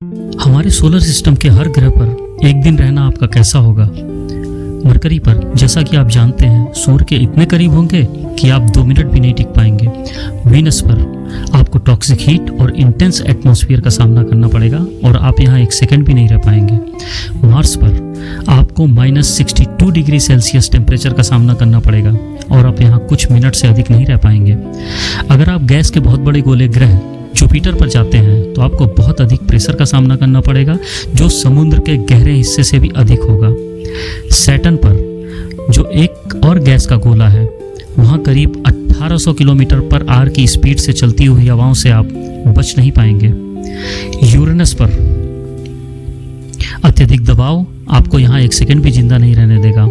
हमारे solar system के हर ग्रह पर एक दिन रहना आपका कैसा होगा? मरकरी पर, जैसा कि आप जानते हैं, सूर्य के इतने करीब होंगे कि आप 2 मिनट भी नहीं टिक पाएंगे। वीनस पर आपको टॉक्सिक हीट और इंटेंस एटमॉस्फेयर का सामना करना पड़ेगा और आप यहाँ 1 सेकंड भी नहीं रह पाएंगे। मार्स पर आपको -62 डिग्री सेल्सियस टेम्परेचर का सामना करना पड़ेगा और आप यहाँ कुछ मिनट से अधिक नहीं रह पाएंगे। अगर आप गैस के बहुत बड़े गोले ग्रह जुपिटर पर जाते हैं तो आपको बहुत अधिक प्रेशर का सामना करना पड़ेगा, जो समुद्र के गहरे हिस्से से भी अधिक होगा। सैटर्न पर, जो एक और गैस का गोला है, वहाँ करीब 1800 किलोमीटर पर आवर की स्पीड से चलती हुई हवाओं से आप बच नहीं पाएंगे। यूरेनस पर अत्यधिक दबाव आपको यहाँ 1 सेकंड भी जिंदा नहीं रहने देगा।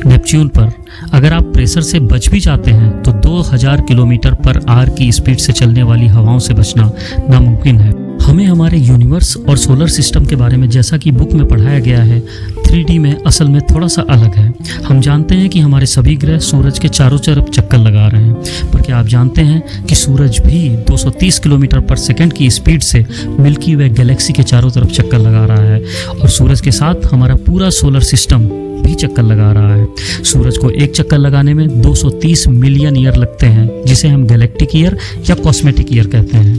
नेपच्यून पर अगर आप प्रेशर से बच भी जाते हैं तो 2000 किलोमीटर पर आवर की स्पीड से चलने वाली हवाओं से बचना नामुमकिन है। हमें हमारे यूनिवर्स और सोलर सिस्टम के बारे में जैसा कि बुक में पढ़ाया गया है, 3D में असल में थोड़ा सा अलग है। हम जानते हैं कि हमारे सभी ग्रह सूरज के चारों तरफ चक्कर लगा रहे हैं, पर क्या आप जानते हैं कि सूरज भी 230 किलोमीटर पर सेकंड की स्पीड से मिल्की वे गैलेक्सी के चारों तरफ चक्कर लगा रहा है और सूरज के साथ हमारा पूरा सोलर सिस्टम भी चक्कर लगा रहा है। सूरज को एक चक्कर लगाने में 230 मिलियन ईयर लगते हैं, जिसे हम गैलेक्टिक ईयर या कॉस्मेटिक ईयर कहते हैं।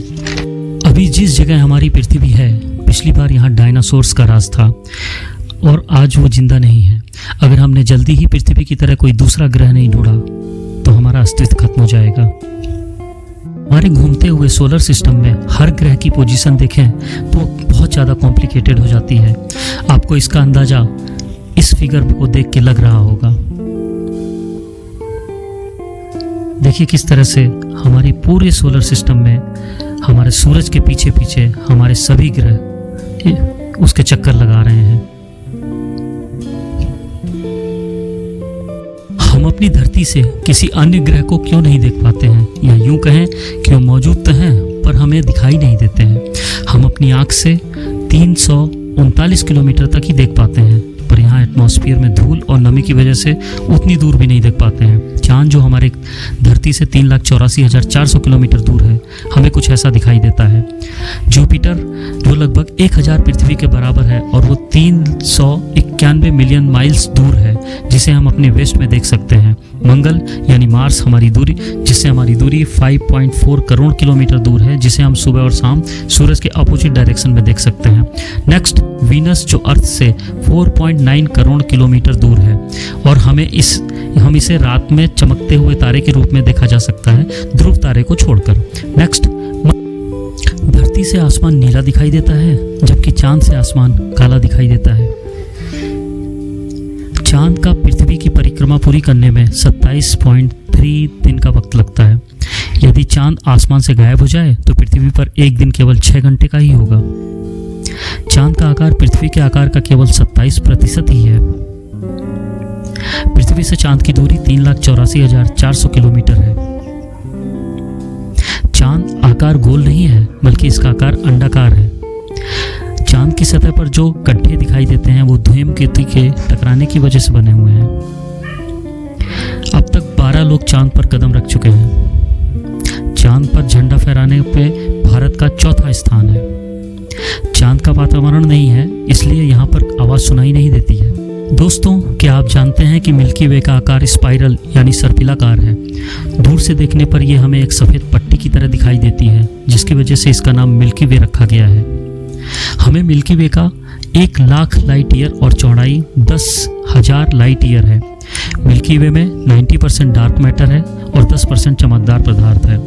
अभी जिस जगह हमारी पृथ्वी है, पिछली बार यहाँ डायनासोर्स का राज था और आज वो जिंदा नहीं है। अगर हमने जल्दी ही पृथ्वी की तरह कोई दूसरा ग्रह नहीं ढूंढा तो हमारा अस्तित्व खत्म हो जाएगा। हमारे घूमते हुए सोलर सिस्टम में हर ग्रह की पोजीशन देखें तो बहुत ज़्यादा कॉम्प्लिकेटेड हो जाती है। आपको इसका अंदाज़ा इस फिगर को देख के लग रहा होगा। देखिए किस तरह से हमारी पूरे सोलर सिस्टम में हमारे सूरज के पीछे पीछे हमारे सभी ग्रह उसके चक्कर लगा रहे हैं। हम अपनी धरती से किसी अन्य ग्रह को क्यों नहीं देख पाते हैं, या यूं कहें कि वो मौजूद तो हैं पर हमें दिखाई नहीं देते हैं। हम अपनी आंख से 339 किलोमीटर तक ही देख पाते हैं, पर यहाँ एटमॉस्फेयर में धूल और नमी की वजह से उतनी दूर भी नहीं देख पाते हैं। चांद जो हमारे धरती से 3,84,400 किलोमीटर दूर है, हमें कुछ ऐसा दिखाई देता है। जुपिटर जो लगभग 1000 पृथ्वी के बराबर है और वो 391 मिलियन माइल्स दूर है, जिसे हम अपने वेस्ट में देख सकते हैं। मंगल यानी मार्स हमारी दूरी, जिससे हमारी दूरी 5.4 करोड़ किलोमीटर दूर है, जिसे हम सुबह और शाम सूरज के अपोजिट डायरेक्शन में देख सकते हैं। नेक्स्ट वीनस जो अर्थ से 4.9 करोड़ किलोमीटर दूर है और हम इसे रात में चमकते हुए तारे के रूप में देखा जा सकता है, ध्रुव तारे को छोड़कर। नेक्स्ट, धरती से आसमान नीला दिखाई देता है, जबकि चांद से आसमान काला दिखाई देता है। चांद का पृथ्वी की परिक्रमा पूरी करने में 27.3 दिन का वक्त लगता है। यदि चांद आसमान से गायब हो जाए तो पृथ्वी पर एक दिन केवल 6 घंटे का ही होगा। चांद का आकार पृथ्वी के आकार का केवल 27% ही है। पृथ्वी से चांद की दूरी 3,84,400 किलोमीटर है। चांद आकार गोल नहीं है, बल्कि इसका आकार अंडाकार है। चांद की सतह पर जो गड्ढे दिखाई देते हैं वो धूमकेतु के टकराने की वजह से बने हुए हैं। अब तक 12 लोग चांद पर कदम रख चुके हैं। चांद पर झंडा फहराने पे भारत का 4था स्थान है। चांद का वातावरण नहीं है, इसलिए यहाँ पर आवाज़ सुनाई नहीं देती है। दोस्तों, क्या आप जानते हैं कि मिल्की वे का आकार स्पाइरल यानी सर्पिलाकार है। दूर से देखने पर यह हमें एक सफ़ेद पट्टी की तरह दिखाई देती है, जिसकी वजह से इसका नाम मिल्की वे रखा गया है। हमें मिल्की वे का 1 लाख लाइट ईयर और चौड़ाई 10,000 लाइट ईयर है। मिल्की वे में 90% डार्क मैटर है और 10% चमकदार पदार्थ है।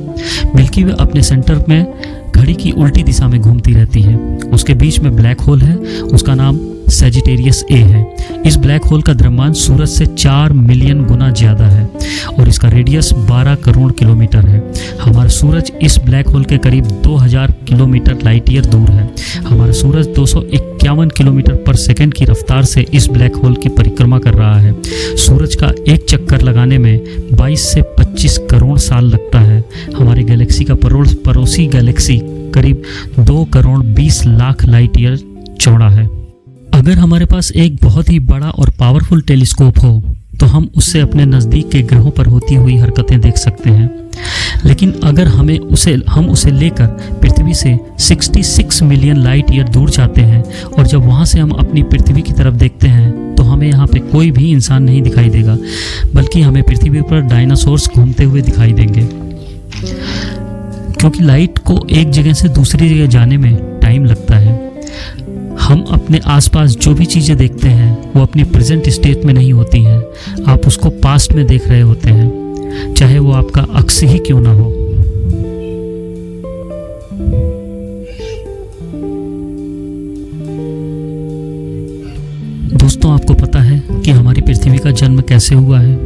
मिल्की वे अपने सेंटर में घड़ी की उल्टी दिशा में घूमती रहती है। उसके बीच में ब्लैक होल है, उसका नाम सैजिटेरियस ए है। इस ब्लैक होल का द्रव्यमान सूरज से 4 मिलियन गुना ज़्यादा है और इसका रेडियस 12 करोड़ किलोमीटर है। हमारा सूरज इस ब्लैक होल के करीब 2000 किलोमीटर लाइट ईयर दूर है। हमारा सूरज 251 किलोमीटर पर सेकंड की रफ्तार से इस ब्लैक होल की परिक्रमा कर रहा है। सूरज का एक चक्कर लगाने में 22 से 25 करोड़ साल लगता है। हमारी गैलेक्सी का पड़ोसी गैलेक्सी करीब 2 करोड़ 20 लाख लाइट ईयर चौड़ा है। अगर हमारे पास एक बहुत ही बड़ा और पावरफुल टेलीस्कोप हो तो हम उससे अपने नज़दीक के ग्रहों पर होती हुई हरकतें देख सकते हैं। लेकिन अगर हम उसे लेकर पृथ्वी से 66 मिलियन लाइट ईयर दूर जाते हैं और जब वहाँ से हम अपनी पृथ्वी की तरफ देखते हैं तो हमें यहाँ पे कोई भी इंसान नहीं दिखाई देगा, बल्कि हमें पृथ्वी पर डायनासोर्स घूमते हुए दिखाई देंगे। क्योंकि लाइट को एक जगह से दूसरी जगह जाने में टाइम लगता है। हम अपने आसपास जो भी चीज़ें देखते हैं वो अपनी प्रेजेंट स्टेट में नहीं होती हैं, आप उसको पास्ट में देख रहे होते हैं, चाहे वो आपका अक्स ही क्यों ना हो। दोस्तों, आपको पता है कि हमारी पृथ्वी का जन्म कैसे हुआ है?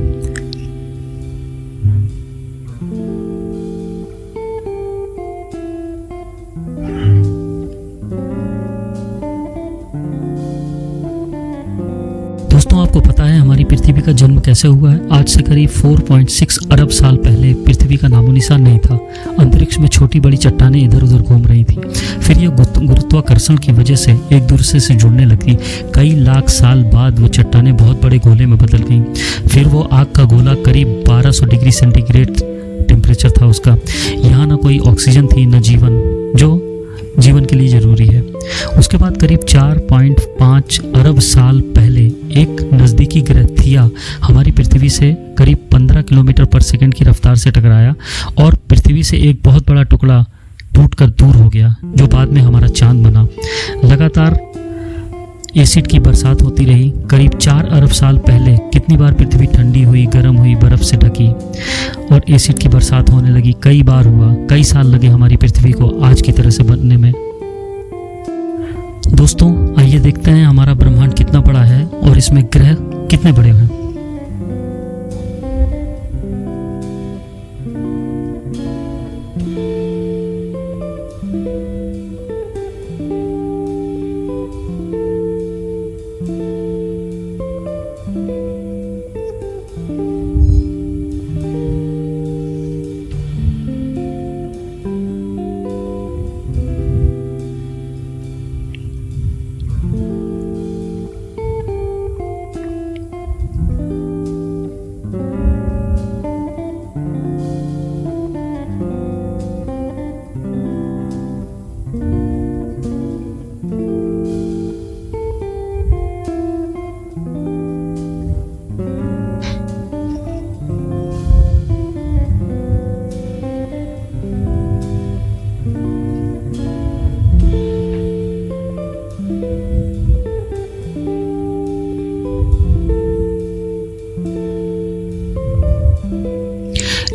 दोस्तों, आपको पता है हमारी पृथ्वी का जन्म कैसे हुआ है? आज से करीब 4.6 अरब साल पहले पृथ्वी का नामो निशान नहीं था। अंतरिक्ष में छोटी बड़ी चट्टानें इधर उधर घूम रही थी। फिर यह गुरुत्वाकर्षण की वजह से एक दूसरे से जुड़ने लगी। कई लाख साल बाद वो चट्टानें बहुत बड़े गोले में बदल गईं। फिर वो आग का गोला करीब 1200 डिग्री सेंटीग्रेड टेम्परेचर था उसका। यहाँ ना कोई ऑक्सीजन थी, न जीवन, जो जीवन के लिए ज़रूरी है। उसके बाद करीब 4.5 अरब साल पहले एक नज़दीकी ग्रह थिया हमारी पृथ्वी से करीब 15 किलोमीटर पर सेकंड की रफ्तार से टकराया और पृथ्वी से एक बहुत बड़ा टुकड़ा टूटकर दूर हो गया, जो बाद में हमारा चांद बना। लगातार एसिड की बरसात होती रही। करीब 4 अरब साल पहले कितनी बार पृथ्वी ठंडी हुई, गर्म हुई, बर्फ़ से ढकी और एसिड की बरसात होने लगी। कई बार हुआ, कई साल लगे हमारी पृथ्वी को आज की तरह से बनने में। दोस्तों, आइए देखते हैं हमारा ब्रह्मांड कितना बड़ा है और इसमें ग्रह कितने बड़े हैं।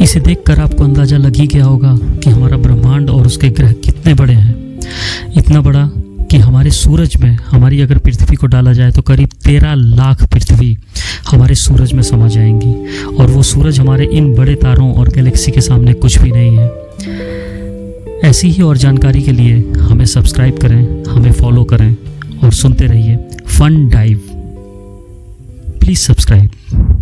इसे देखकर आपको अंदाज़ा लग ही गया होगा कि हमारा ब्रह्मांड और उसके ग्रह कितने बड़े हैं। इतना बड़ा कि हमारे सूरज में, हमारी अगर पृथ्वी को डाला जाए तो करीब 13 लाख पृथ्वी हमारे सूरज में समा जाएंगी और वो सूरज हमारे इन बड़े तारों और गैलेक्सी के सामने कुछ भी नहीं है। ऐसी ही और जानकारी के लिए हमें सब्सक्राइब करें, हमें फॉलो करें और सुनते रहिए फन डाइव। Please subscribe.